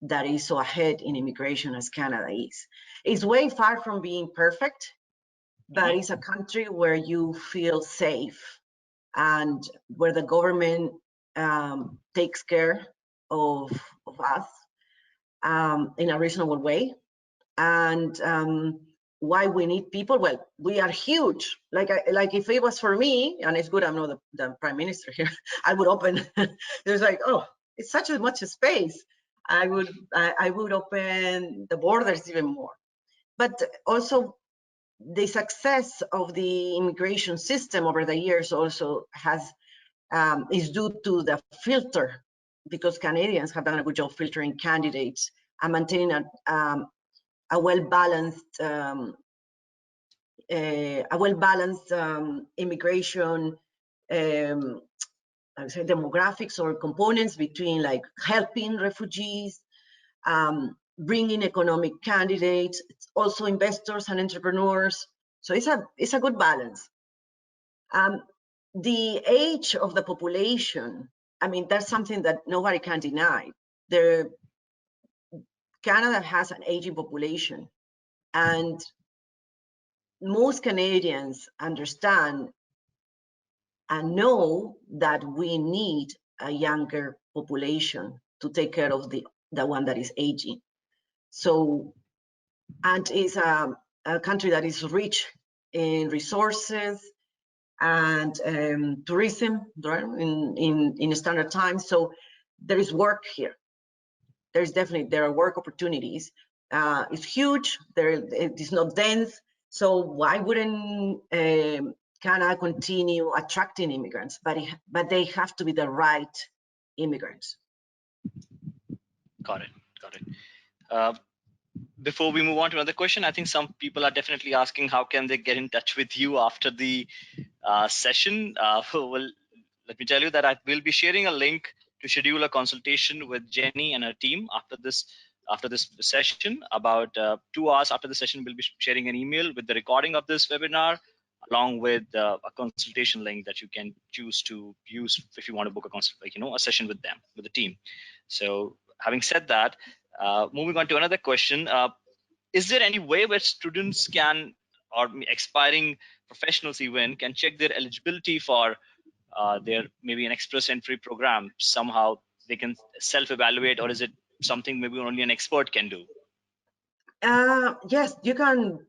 that is so ahead in immigration as Canada is. It's way far from being perfect, but it's a country where you feel safe, and where the government takes care of us in a reasonable way. And why we need people? Well, we are huge. Like if it was for me, and it's good I'm not the prime minister here, I would open. There's like, oh, it's such a much space. I would open the borders even more. But also, the success of the immigration system over the years also is due to the filter, because Canadians have done a good job filtering candidates and maintaining a well-balanced immigration I would say demographics or components between like helping refugees, bringing economic candidates, also investors and entrepreneurs. So it's a good balance. The age of the population, I mean, that's something that nobody can deny. Canada has an aging population, and most Canadians understand and know that we need a younger population to take care of the one that is aging. So, and it's a country that is rich in resources and tourism in standard times. So there is work here. There are work opportunities. It's huge. It is not dense. So why wouldn't Canada continue attracting immigrants? But they have to be the right immigrants. Got it. before we move on to another question, I think some people are definitely asking how can they get in touch with you after the session. Well, let me tell you that I will be sharing a link to schedule a consultation with Jenny and her team after this session. About 2 hours after the session, we'll be sharing an email with the recording of this webinar, along with a consultation link that you can choose to use if you want to book a session with them, with the team. So having said that, moving on to another question, is there any way where students can, or expiring professionals even, can check their eligibility for their maybe an express entry program? Somehow they can self-evaluate, or is it something maybe only an expert can do? Yes, you can.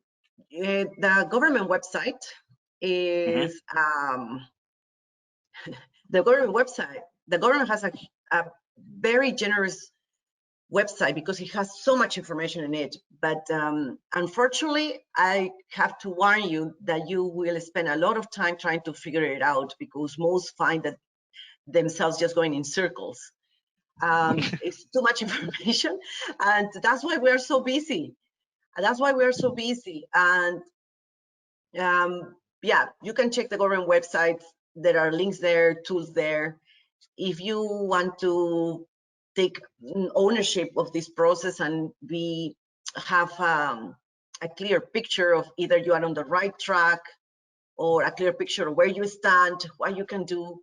The government website is the government website. The government has a very generous website because it has so much information in it. But unfortunately, I have to warn you that you will spend a lot of time trying to figure it out, because most find that themselves just going in circles. It's too much information, and that's why we're so busy. And yeah, you can check the government website. There are links there, tools there. If you want to take ownership of this process and have a clear picture of either you are on the right track, or a clear picture of where you stand, what you can do,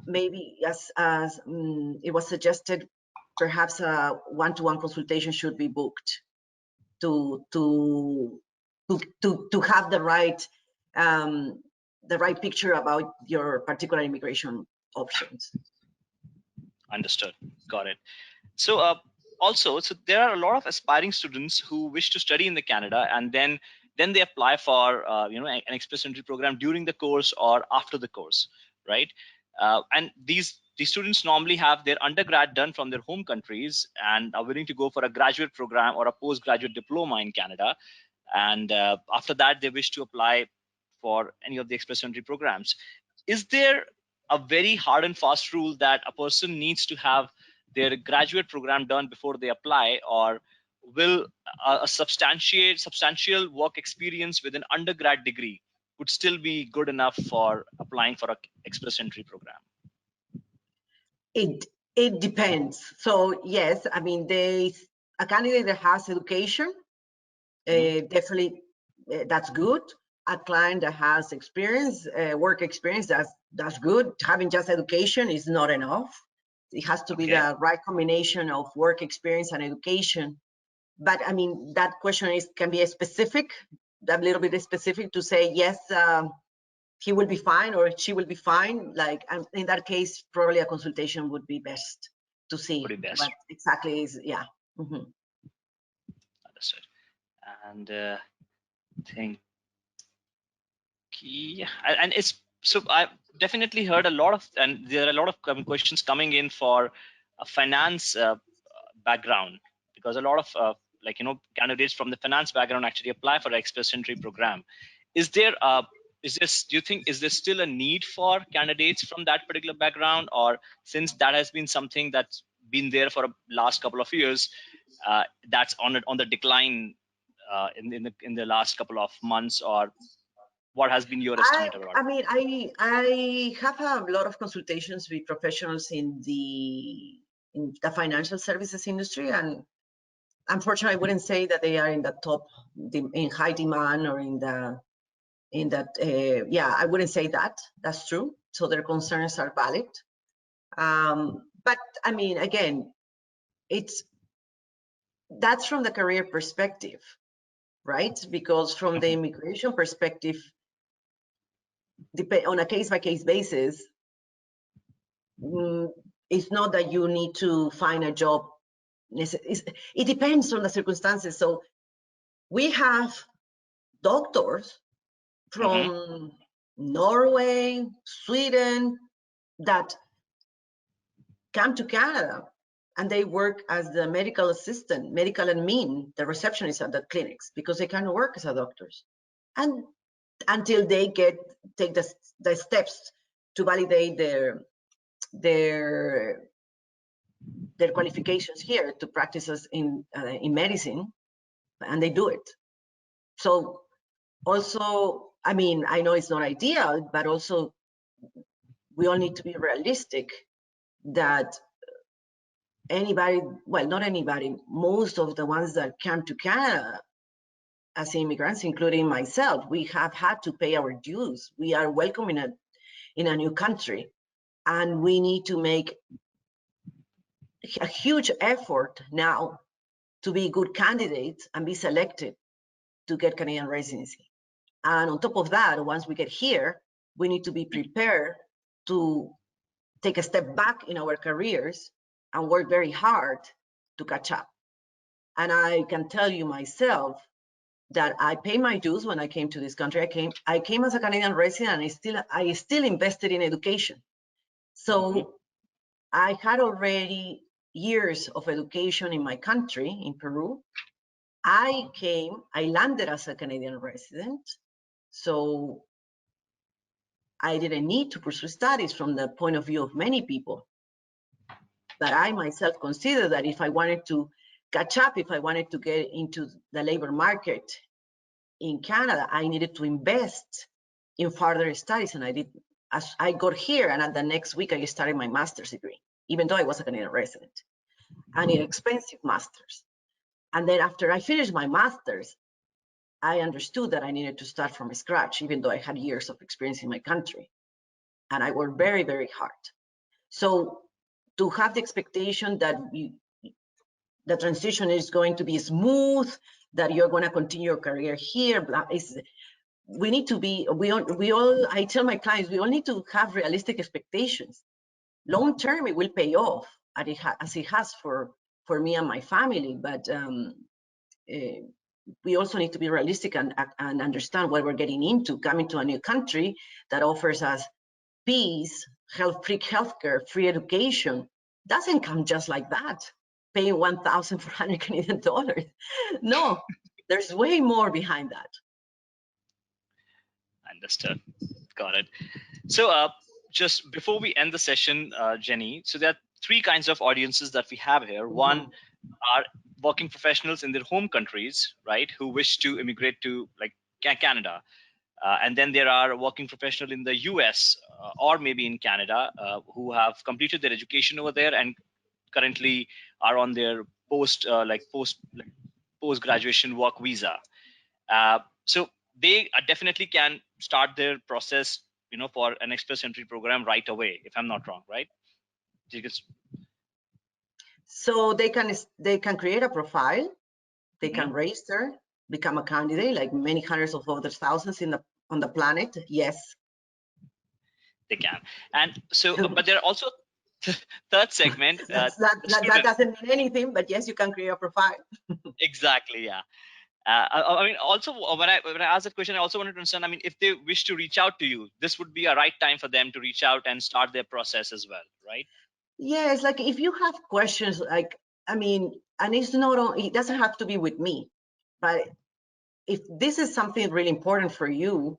maybe as it was suggested, perhaps a one-to-one consultation should be booked to have the right picture about your particular immigration options. Understood. Got it. So also, so there are a lot of aspiring students who wish to study in the Canada, and then they apply for an express entry program during the course or after the course, right? And these students normally have their undergrad done from their home countries and are willing to go for a graduate program or a postgraduate diploma in Canada, and after that they wish to apply for any of the express entry programs. Is there a very hard and fast rule that a person needs to have their graduate program done before they apply, or will a substantial work experience with an undergrad degree would still be good enough for applying for an express entry program? It depends. So yes, I mean, a candidate that has education, definitely that's good. A client that has experience, work experience, that's good. Having just education is not enough. It has to be the right combination of work experience and education. But I mean, that question can be a little bit specific to say, yes, he will be fine or she will be fine. Like in that case, probably a consultation would be best to see what exactly is, yeah. Understood. And and it's, so I've definitely heard a lot of, and there are a lot of questions coming in for a finance background, because a lot of candidates from the finance background actually apply for the express entry program. Do you think is there still a need for candidates from that particular background, or since that has been something that's been there for a last couple of years, that's on the decline in the last couple of months, or what has been your estimate about it? I mean, I have a lot of consultations with professionals in the financial services industry, and unfortunately, I wouldn't say that they are in the top, in high demand, or yeah, I wouldn't say that. That's true. So their concerns are valid. But I mean, again, that's from the career perspective, right? Because from the immigration perspective, on a case-by-case basis, it's not that you need to find a job. It depends on the circumstances. So we have doctors from Norway, Sweden, that come to Canada, and they work as the medical assistant, medical admin, the receptionist at the clinics, because they can't work as a doctors. And until they take the steps to validate their qualifications here to practice in medicine, and they do it. So also, I mean, I know it's not ideal, but also we all need to be realistic that anybody, well, not anybody, most of the ones that come to Canada as immigrants, including myself, we have had to pay our dues. We are welcome in a new country, and we need to make a huge effort now to be good candidates and be selected to get Canadian residency. And on top of that, once we get here, we need to be prepared to take a step back in our careers and work very hard to catch up. And I can tell you myself that I pay my dues when I came to this country. I came as a Canadian resident, and I still invested in education. So I had already years of education in my country, in Peru. I landed as a Canadian resident, so I didn't need to pursue studies from the point of view of many people. But I myself consider that if I wanted to catch up, if I wanted to get into the labor market in Canada, I needed to invest in further studies, and I did. As I got here, and at the next week I started my master's degree, even though I was a Canadian resident, and an expensive master's. And then after I finished my master's, I understood that I needed to start from scratch, even though I had years of experience in my country. And I worked very, very hard. So to have the expectation that the transition is going to be smooth, that you're going to continue your career here, we need to be, I tell my clients, we all need to have realistic expectations. Long term, it will pay off, as it has for me and my family, but we also need to be realistic and understand what we're getting into. Coming to a new country that offers us peace, free healthcare, free education, doesn't come just like that, paying 1,400 Canadian dollars. No, there's way more behind that. Understood. Got it. So just before we end the session, Jenny, so there are three kinds of audiences that we have here. One are working professionals in their home countries, right, who wish to immigrate to like Canada. And then there are working professionals in the US or maybe in Canada who have completed their education over there and currently are on their post graduation work visa. So they definitely can start their process, for an express entry program right away, if I'm not wrong, right? So they can create a profile, they can register, become a candidate, like many hundreds of other thousands on the planet. Yes, they can. And so, but there are also third segment. that doesn't mean anything, but yes, you can create a profile. Exactly. Yeah. I mean, also when I asked that question, I also wanted to understand. I mean, if they wish to reach out to you, this would be a right time for them to reach out and start their process as well, right? Yes, like if you have questions, like I mean, and it doesn't have to be with me, but if this is something really important for you,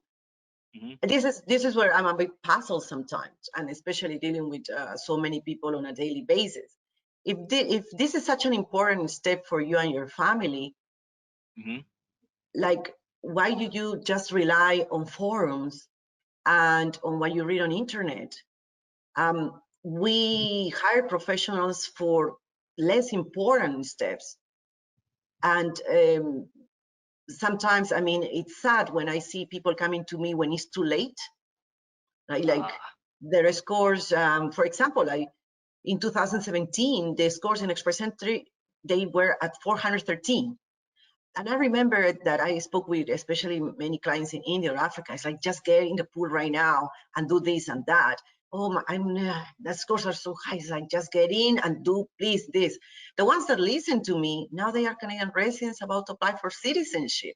this is where I'm a bit puzzled sometimes, and especially dealing with so many people on a daily basis. If this is such an important step for you and your family, like why do you just rely on forums and on what you read on internet? We hire professionals for less important steps, and sometimes, I mean, it's sad when I see people coming to me when it's too late. Like their scores, for example, in 2017, the scores in Express Entry, they were at 413. And I remember that I spoke with especially many clients in India or Africa. It's like, just get in the pool right now and do this and that. Oh, the scores are so high. It's like, just get in and do, please, this. The ones that listen to me, now they are Canadian residents about to apply for citizenship.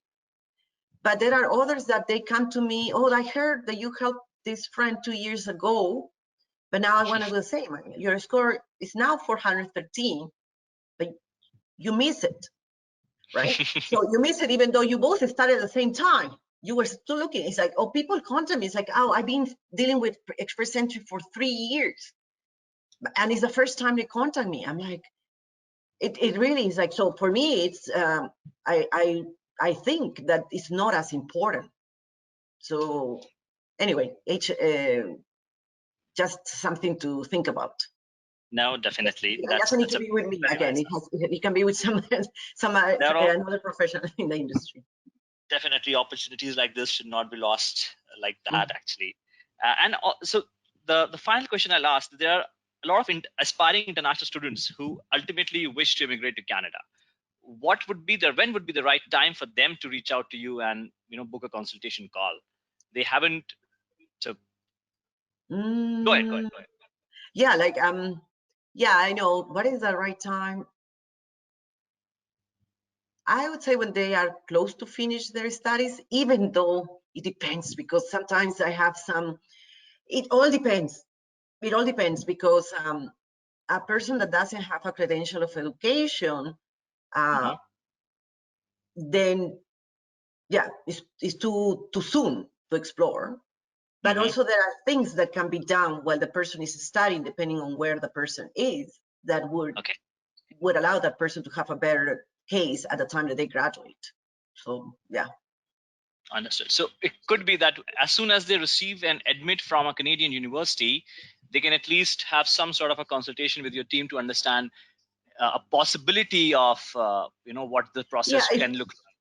But there are others that they come to me, oh, I heard that you helped this friend 2 years ago, but now I want to do the same. Your score is now 413, but you miss it. Right? So you miss it even though you both started at the same time. You were still looking. It's like, oh, people contact me. It's like, oh, I've been dealing with Express Entry for 3 years. And it's the first time they contact me. I'm like, it really is like, so for me, it's I think that it's not as important. So anyway, just something to think about. No, definitely. It doesn't need to be with me again. Nice. It can be with some another professional in the industry. Definitely, opportunities like this should not be lost like that, actually. So the final question I'll ask: there are a lot of aspiring international students who ultimately wish to immigrate to Canada. What would be when would be the right time for them to reach out to you and book a consultation call? They haven't. So go ahead. Yeah, like yeah, I know. What is the right time? I would say when they are close to finish their studies, even though it depends, because sometimes I have some. It all depends. It all depends because a person that doesn't have a credential of education, then yeah, it's too soon to explore. But also there are things that can be done while the person is studying, depending on where the person is, that would allow that person to have a better case at the time that they graduate. So yeah. Understood. So it could be that as soon as they receive an admit from a Canadian university, they can at least have some sort of a consultation with your team to understand a possibility of what the process can look like.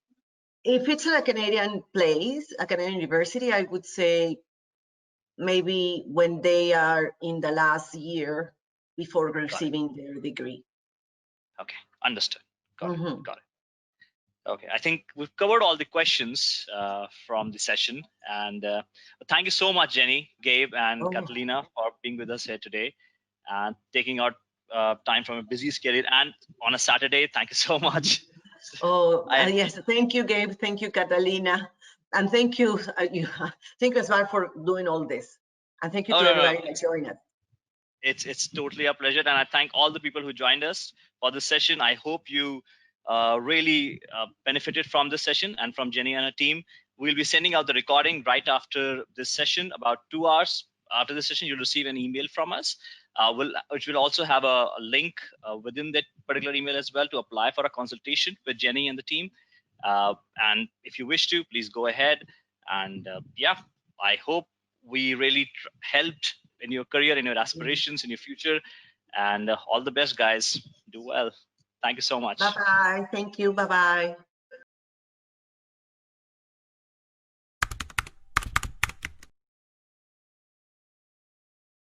If it's a Canadian place, a Canadian university, I would say maybe when they are in the last year before receiving their degree. Okay, understood. Got it. Okay, I think we've covered all the questions from the session, and thank you so much, Jenny, Gabe, and Catalina for being with us here today and taking out time from a busy schedule and on a Saturday. Thank you so much. Yes, thank you, Gabe. Thank you, Catalina, and thank you, thank you as well for doing all this, and thank you to everybody that joined us. It's totally a pleasure, and I thank all the people who joined us for this session. I hope you really benefited from this session and from Jenny and her team. We'll be sending out the recording right after this session. About 2 hours after the session, you'll receive an email from us, which will also have a link within that particular email as well to apply for a consultation with Jenny and the team. And if you wish to, please go ahead. And yeah, I hope we really helped in your career, in your aspirations, in your future. And all the best, guys. Do well. Thank you so much. Bye-bye. Thank you. Bye-bye.